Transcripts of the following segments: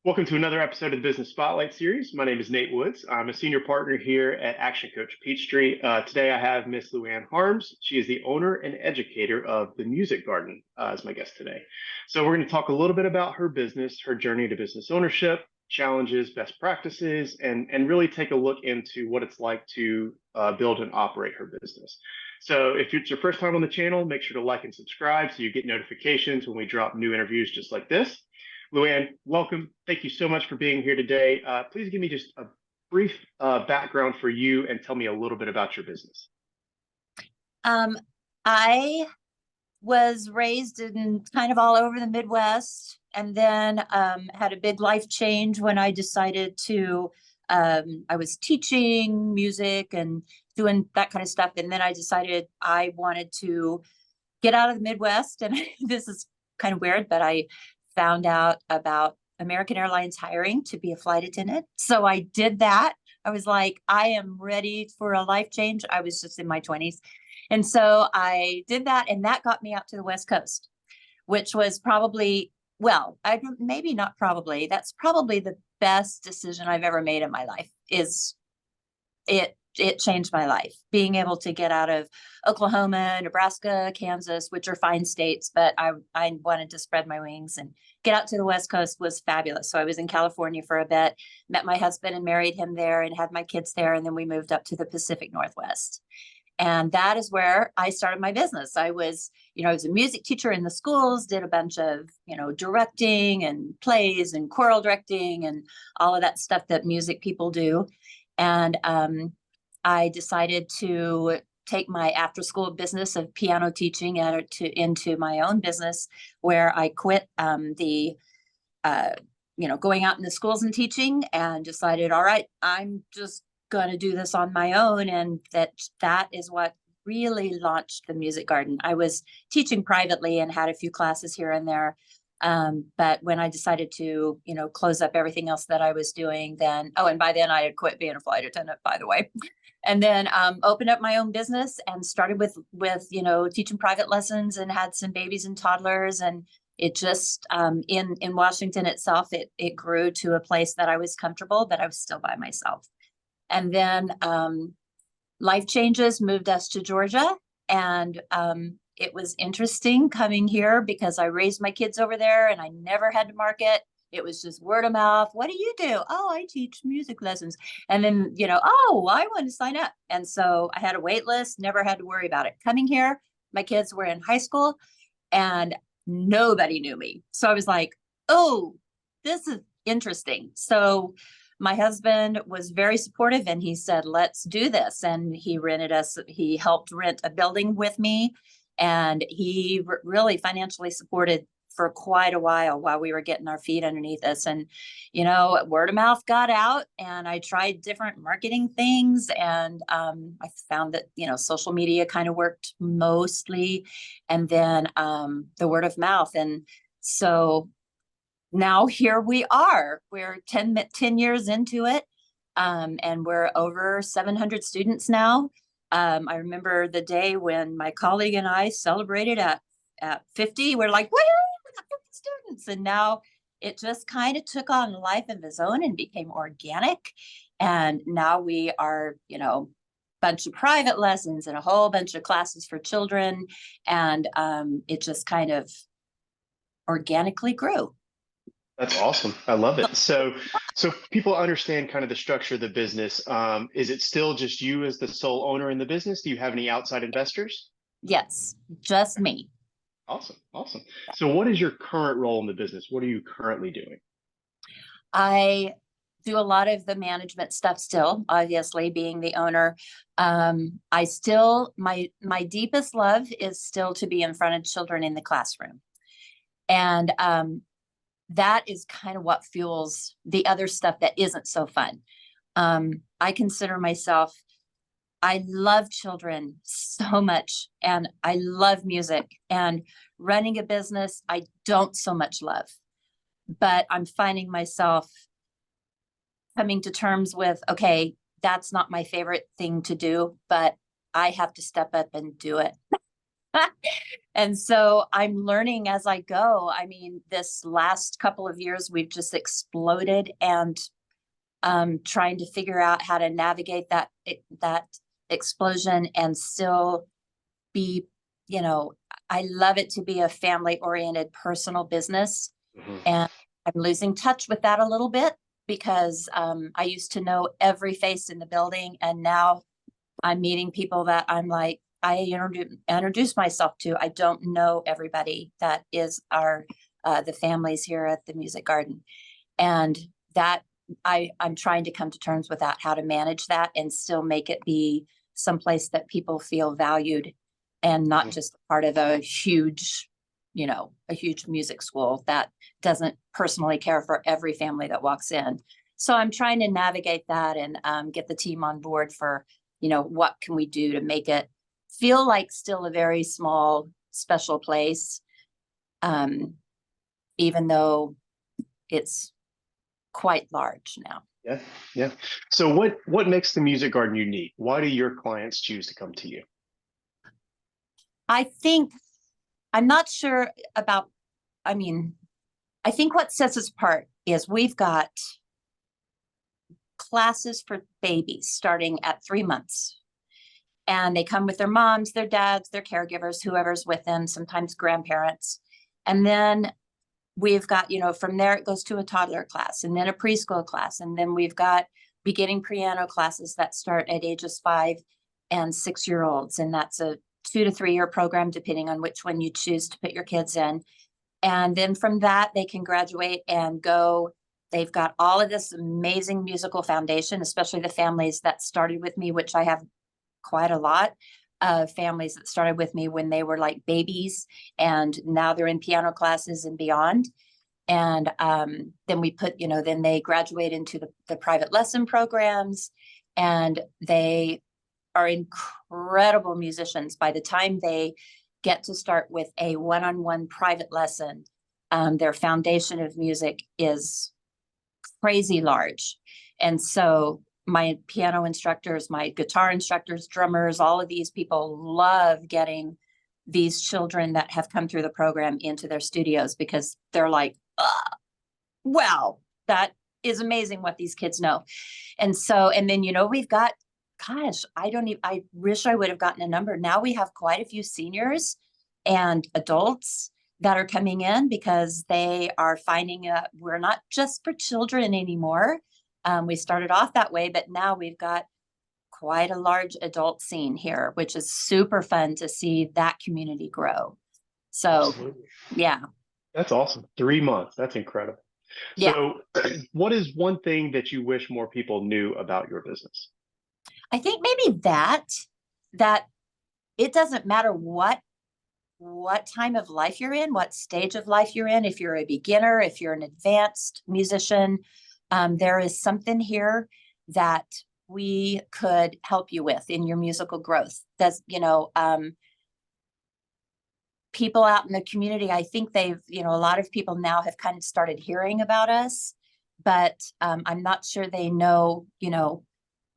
Welcome to another episode of the Business Spotlight Series. My name is Nate Woods. I'm a senior partner here at Action Coach Peachtree. Today I have Miss Luanne Harms. She is the owner and educator of the Music Garden as my guest today. So we're going to talk a little bit about her business, her journey to business ownership, challenges, best practices, and really take a look into what it's like to build and operate her business. So if it's your first time on the channel, make sure to like and subscribe so you get notifications when we drop new interviews just like this. Luanne, welcome. Thank you so much for being here today. Please give me just a brief background for you and tell me a little bit about your business. I was raised in kind of all over the Midwest, and then had a big life change when I decided to, I was teaching music and doing that kind of stuff. And then I decided I wanted to get out of the Midwest. And this is kind of weird, but I found out about American Airlines hiring to be a flight attendant. So I did that. I was like, I am ready for a life change. I was just in my 20s. And so I did that, and that got me out to the West Coast, which was probably, well, maybe not probably, that's probably the best decision I've ever made in my life. It changed my life, being able to get out of Oklahoma, Nebraska, Kansas, which are fine states, but I wanted to spread my wings and get out to the West Coast was fabulous. So I was in California for a bit, met my husband and married him there and had my kids there. And then we moved up to the Pacific Northwest. And that is where I started my business. I was a music teacher in the schools, did a bunch of, directing and plays and choral directing and all of that stuff that music people do. And I decided to take my after school business of piano teaching into my own business, where I quit going out in the schools and teaching, and decided, all right, I'm just going to do this on my own. And that is what really launched the Music Garden. I was teaching privately and had a few classes here and there. But when I decided to, close up everything else that I was doing, then, and by then I had quit being a flight attendant, by the way. And then opened up my own business and started with teaching private lessons, and had some babies and toddlers. And it just in Washington itself, it grew to a place that I was comfortable, but I was still by myself. And then life changes moved us to Georgia, and it was interesting coming here because I raised my kids over there and I never had to market. It was just word of mouth. What do you do? Oh, I teach music lessons. And then, oh, I want to sign up. And so I had a wait list, never had to worry about it. Coming here, my kids were in high school and nobody knew me. So I was like, oh, this is interesting. So my husband was very supportive, and he said, let's do this. And he helped rent a building with me, and he really financially supported for quite a while we were getting our feet underneath us. And, word of mouth got out, and I tried different marketing things. And I found that, social media kind of worked mostly, and then the word of mouth. And so now here we are. We're 10 years into it, and we're over 700 students now. I remember the day when my colleague and I celebrated at 50. We're like, woo, we got 50 students. And now it just kind of took on a life of its own and became organic. And now we are, bunch of private lessons and a whole bunch of classes for children. And it just kind of organically grew. That's awesome. I love it. So people understand kind of the structure of the business. Is it still just you as the sole owner in the business? Do you have any outside investors? Yes, just me. Awesome. Awesome. So what is your current role in the business? What are you currently doing? I do a lot of the management stuff still, obviously being the owner. I still, my deepest love is still to be in front of children in the classroom. And that is kind of what fuels the other stuff that isn't so fun. I consider myself, I love children so much, and I love music, and running a business I don't so much love. But I'm finding myself coming to terms with, okay, that's not my favorite thing to do, but I have to step up and do it. And so I'm learning as I go. I mean, this last couple of years, we've just exploded, and trying to figure out how to navigate that explosion and still be, you know, I love it to be a family-oriented personal business. Mhm. And I'm losing touch with that a little bit because I used to know every face in the building, and now I'm meeting people that I'm like, I introduce myself to. I don't know everybody that is the families here at the Music Garden. And that I'm trying to come to terms with that, how to manage that and still make it be someplace that people feel valued and not just part of a huge, a huge music school that doesn't personally care for every family that walks in. So I'm trying to navigate that and get the team on board for, what can we do to make it feel like still a very small, special place, even though it's quite large now. Yeah, yeah. So what makes the Music Garden unique? Why do your clients choose to come to you? I think I'm not sure about, I mean, I think what sets us apart is we've got classes for babies starting at 3 months. And they come with their moms, their dads, their caregivers, whoever's with them, sometimes grandparents. And then we've got, from there it goes to a toddler class and then a preschool class. And then we've got beginning piano classes that start at ages 5 and 6-year-olds. And that's a 2 to 3 year program, depending on which one you choose to put your kids in. And then from that, they can graduate and go. They've got all of this amazing musical foundation, especially the families that started with me, which I have quite a lot of families that started with me when they were like babies, and now they're in piano classes and beyond. And then we put, then they graduate into the private lesson programs, and they are incredible musicians. By the time they get to start with a one-on-one private lesson, their foundation of music is crazy large. And so my piano instructors, my guitar instructors, drummers, all of these people love getting these children that have come through the program into their studios, because they're like, wow, that is amazing what these kids know. And so, and then, we've got, gosh, I wish I would have gotten a number. Now we have quite a few seniors and adults that are coming in because they are finding we're not just for children anymore. We started off that way, but now we've got quite a large adult scene here, which is super fun to see that community grow. So, Absolutely. yeah. That's awesome. 3 months. That's incredible. Yeah. So what is one thing that you wish more people knew about your business? I think maybe that it doesn't matter what time of life you're in, what stage of life you're in, if you're a beginner, if you're an advanced musician, there is something here that we could help you with in your musical growth. That's, people out in the community, I think they've, a lot of people now have kind of started hearing about us, but I'm not sure they know,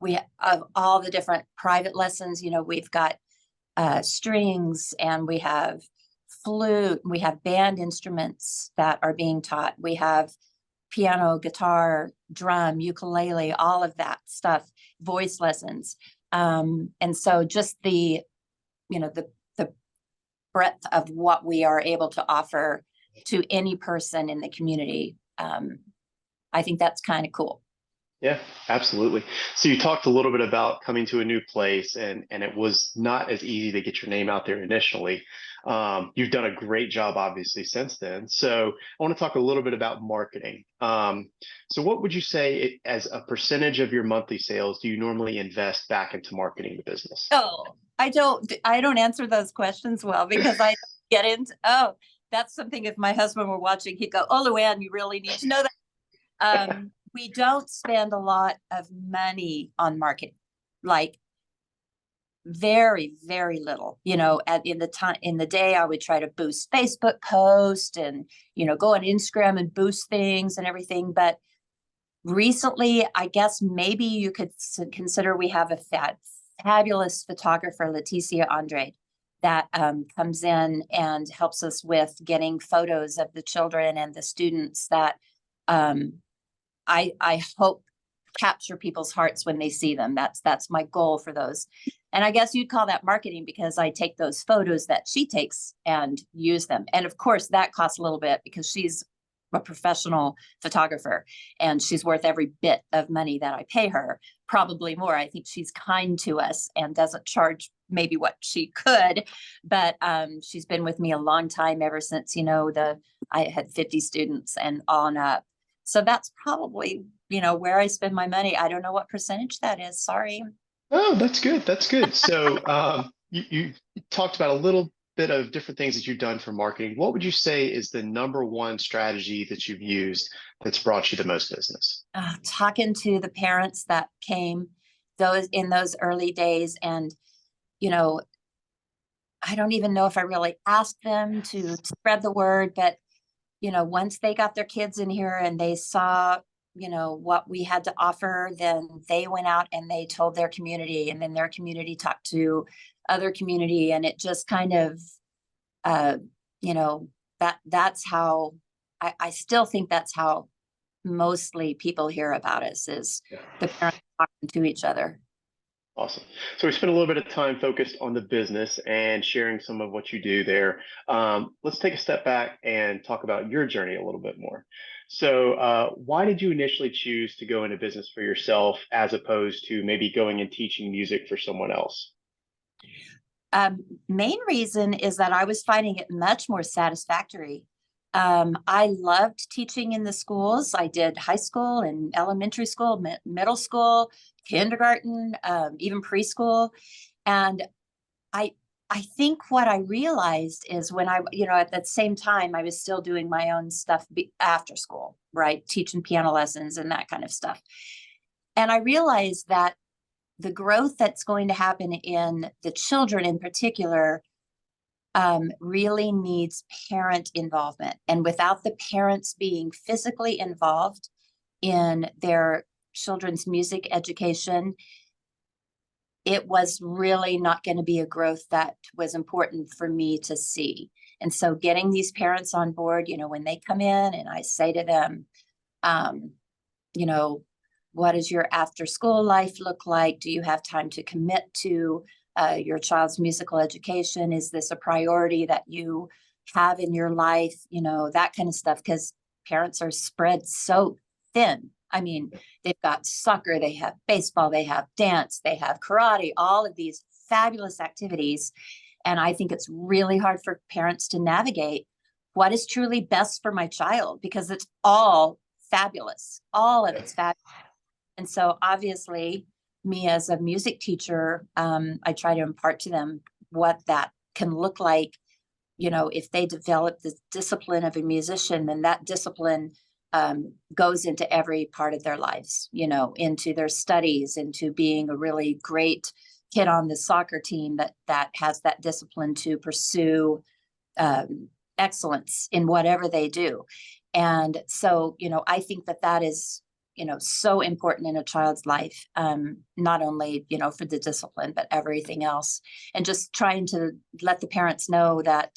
we of all the different private lessons, we've got strings, and we have flute, we have band instruments that are being taught. We have piano, guitar, drum, ukulele, all of that stuff, voice lessons. And so just the breadth of what we are able to offer to any person in the community. I think that's kind of cool. Yeah, absolutely. So you talked a little bit about coming to a new place, and it was not as easy to get your name out there initially. You've done a great job, obviously, since then. So I want to talk a little bit about marketing. So what would you say as a percentage of your monthly sales do you normally invest back into marketing the business? Oh, I don't answer those questions well, because I get into, that's something, if my husband were watching, he'd go, oh, Luanne, you really need to know that. We don't spend a lot of money on marketing, like very, very little. In the day, I would try to boost Facebook posts and, go on Instagram and boost things and everything. But recently, I guess maybe you could consider we have a fabulous photographer, Leticia Andre, that comes in and helps us with getting photos of the children and the students that I hope capture people's hearts when they see them. That's my goal for those. And I guess you'd call that marketing, because I take those photos that she takes and use them. And of course that costs a little bit because she's a professional photographer and she's worth every bit of money that I pay her, probably more. I think she's kind to us and doesn't charge maybe what she could, but she's been with me a long time, ever since, I had 50 students and on up. So that's probably, where I spend my money. I don't know what percentage that is. Sorry. Oh, that's good. That's good. So you talked about a little bit of different things that you've done for marketing. What would you say is the number one strategy that you've used that's brought you the most business? Talking to the parents that came in those early days, and I don't even know if I really asked them to spread the word, but once they got their kids in here and they saw what we had to offer, then they went out and they told their community, and then their community talked to other community, and it just kind of that's how I still think that's how mostly people hear about us, is the parents talking to each other. Awesome. So we spent a little bit of time focused on the business and sharing some of what you do there. Let's take a step back and talk about your journey a little bit more. So why did you initially choose to go into business for yourself as opposed to maybe going and teaching music for someone else? Main reason is that I was finding it much more satisfactory. I loved teaching in the schools. I did high school and elementary school, middle school, kindergarten, even preschool. And I think what I realized is when at that same time, I was still doing my own stuff after school, right? Teaching piano lessons and that kind of stuff. And I realized that the growth that's going to happen in the children in particular really needs parent involvement. And without the parents being physically involved in their children's music education, it was really not going to be a growth that was important for me to see. And so getting these parents on board, when they come in and I say to them, what does your after school life look like? Do you have time to commit to your child's musical education? Is this a priority that you have in your life? That kind of stuff, because parents are spread so thin. I mean, they've got soccer, they have baseball, they have dance, they have karate, all of these fabulous activities. And I think it's really hard for parents to navigate what is truly best for my child, because it's all fabulous. All of it's fabulous. And so obviously, me as a music teacher, I try to impart to them what that can look like. If they develop the discipline of a musician, then that discipline goes into every part of their lives, into their studies, into being a really great kid on the soccer team that has that discipline to pursue excellence in whatever they do. And so, I think that is so important in a child's life, not only, for the discipline, but everything else. And just trying to let the parents know that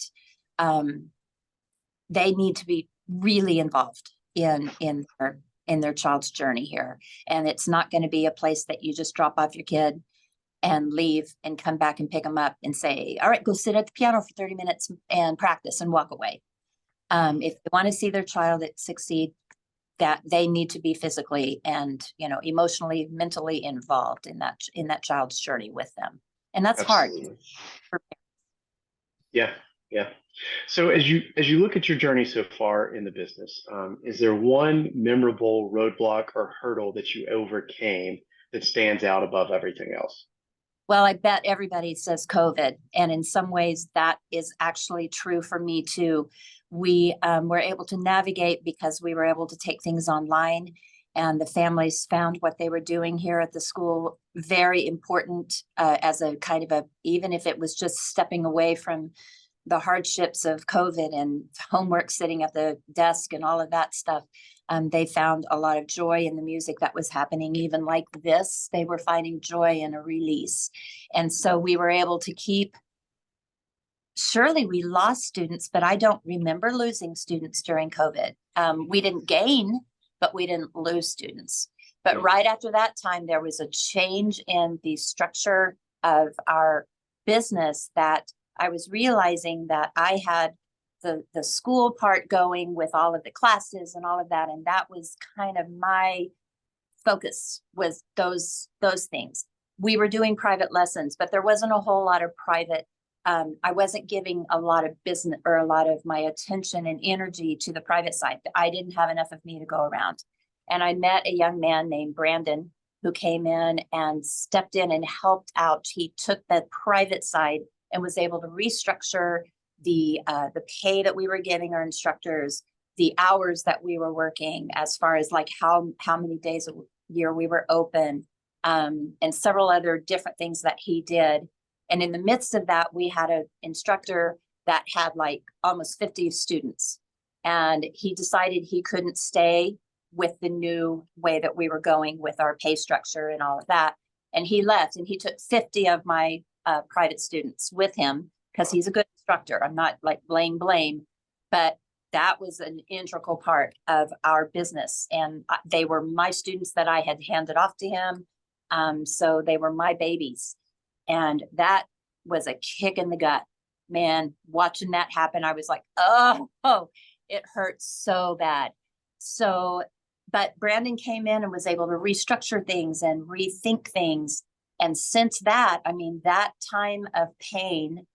they need to be really involved in their child's journey here. And it's not going to be a place that you just drop off your kid and leave and come back and pick them up and say, all right, go sit at the piano for 30 minutes and practice and walk away. If they want to see their child succeed, that they need to be physically and emotionally, mentally involved in that child's journey with them, and that's Absolutely. hard. Yeah, yeah. So as you look at your journey so far in the business, is there one memorable roadblock or hurdle that you overcame that stands out above everything else? Well, I bet everybody says COVID, and in some ways that is actually true for me too. We were able to navigate because we were able to take things online, and the families found what they were doing here at the school very important, as a kind of even if it was just stepping away from the hardships of COVID and homework sitting at the desk and all of that stuff. They found a lot of joy in the music that was happening. Even like this, they were finding joy in a release. And so we were able to keep surely we lost students, but I don't remember losing students during COVID. We didn't gain, but we didn't lose students. But right after that time, there was a change in the structure of our business that I was realizing that I had the school part going with all of the classes and all of that. And that was kind of my focus, was those things. We were doing private lessons, but there wasn't a whole lot of private. I wasn't giving a lot of business or a lot of my attention and energy to the private side. I didn't have enough of me to go around. And I met a young man named Brandon who came in and stepped in and helped out. He took the private side and was able to restructure the pay that we were giving our instructors, the hours that we were working, as far as like how many days a year we were open, and several other different things that he did. And in the midst of that, we had an instructor that had like almost 50 students, and he decided he couldn't stay with the new way that we were going with our pay structure and all of that. And he left, and he took 50 of my private students with him because he's a good instructor. I'm not like blame, but that was an integral part of our business. And they were my students that I had handed off to him. So they were my babies. And that was a kick in the gut, man. Watching that happen, I was like, oh, it hurts so bad. So, but Brandon came in and was able to restructure things and rethink things. And since that, I mean, that time of pain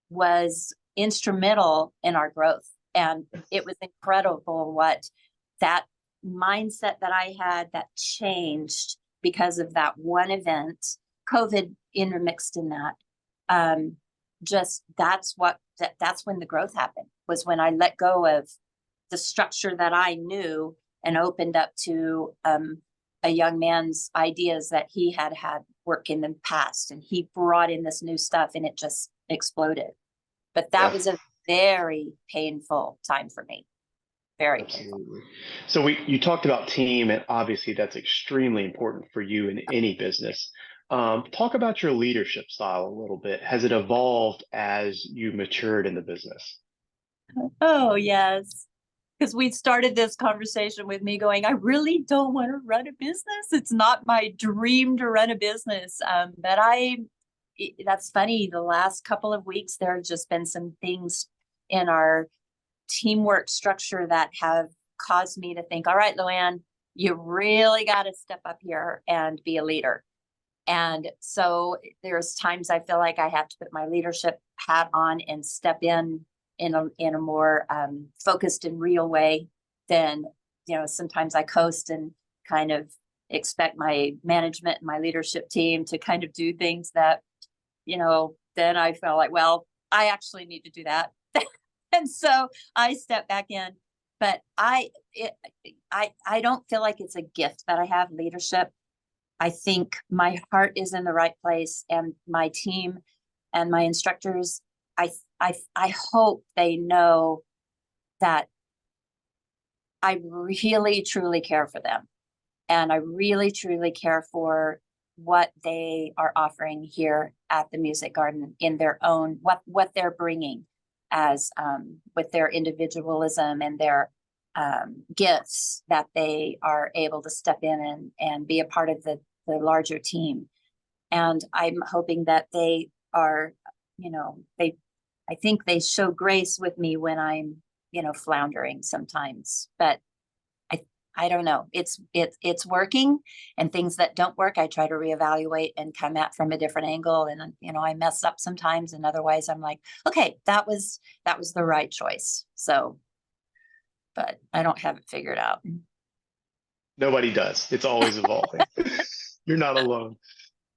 was instrumental in our growth. And it was incredible what that mindset that I had that changed because of that one event, COVID intermixed in that. Just that's when the growth happened, was when I let go of the structure that I knew and opened up to a young man's ideas that he had work in the past. And he brought in this new stuff and it just exploded. But that was a very painful time for me. Very painful. So you talked about team, and obviously that's extremely important for you in any business. Talk about your leadership style a little bit. Has it evolved as you matured in the business? Oh, yes. Because we started this conversation with me going, I really don't want to run a business. It's not my dream to run a business. But that's funny. The last couple of weeks, there have just been some things in our teamwork structure that have caused me to think, all right, Luanne, you really got to step up here and be a leader. And so there's times I feel like I have to put my leadership hat on and step in a more focused and real way than, sometimes I coast and kind of expect my management and my leadership team to kind of do things that, then I feel like, well, I actually need to do that. And so I step back in, but I don't feel like it's a gift that I have, leadership. I think my heart is in the right place, and my team and my instructors, I hope they know that I really, truly care for them. And I really, truly care for what they are offering here at the Music Garden in their own, what they're bringing as with their individualism and their gifts, that they are able to step in and be a part of the larger team. And I'm hoping that they are, I think they show grace with me when I'm, floundering sometimes, but I don't know. It's working, and things that don't work, I try to reevaluate and come at from a different angle. And, I mess up sometimes, and otherwise I'm like, okay, that was the right choice. So, but I don't have it figured out. Nobody does. It's always evolving. You're not alone.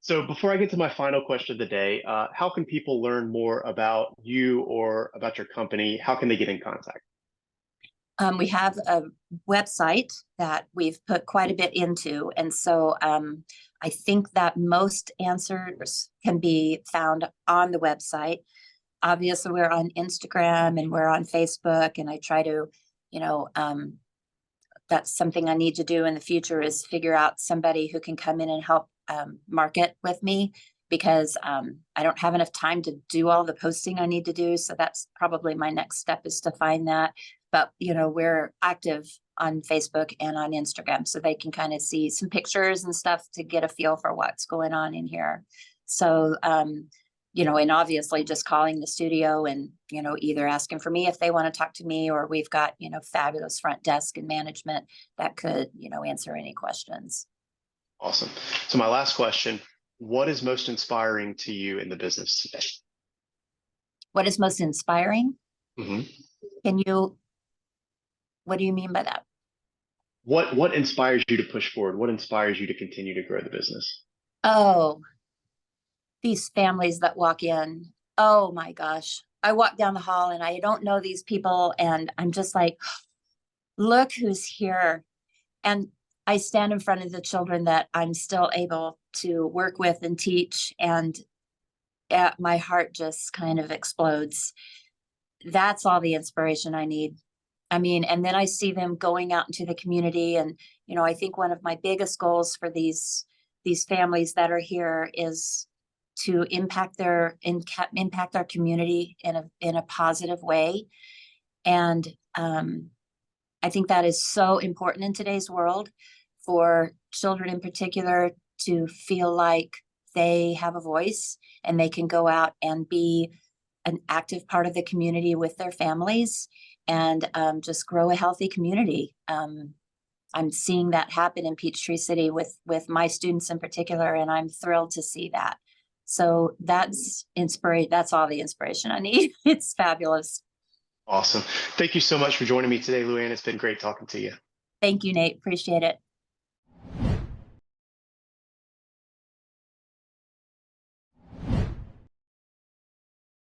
So before I get to my final question of the day, how can people learn more about you or about your company? How can they get in contact? We have a website that we've put quite a bit into. And so I think that most answers can be found on the website. Obviously, we're on Instagram and we're on Facebook. And I try to, that's something I need to do in the future, is figure out somebody who can come in and help market with me. because I don't have enough time to do all the posting I need to do. So that's probably my next step, is to find that. But, we're active on Facebook and on Instagram, so they can kind of see some pictures and stuff to get a feel for what's going on in here. So, and obviously just calling the studio and, either asking for me if they want to talk to me, or we've got, fabulous front desk and management that could, answer any questions. Awesome. So my last question, what is most inspiring to you in the business today? What is most inspiring? Mm-hmm. What do you mean by that? What inspires you to push forward? What inspires you to continue to grow the business? Oh, these families that walk in. Oh my gosh. I walk down the hall and I don't know these people, and I'm just like, look who's here. And I stand in front of the children that I'm still able to work with and teach, and my heart just kind of explodes. That's all the inspiration I need. I mean, and then I see them going out into the community, and I think one of my biggest goals for these families that are here is to impact our community in a positive way. And I think that is so important in today's world, for children in particular to feel like they have a voice and they can go out and be an active part of the community with their families, and just grow a healthy community. I'm seeing that happen in Peachtree City with my students in particular, and I'm thrilled to see that. So that's all the inspiration I need. It's fabulous. Awesome. Thank you so much for joining me today, Luanne. It's been great talking to you. Thank you, Nate. Appreciate it.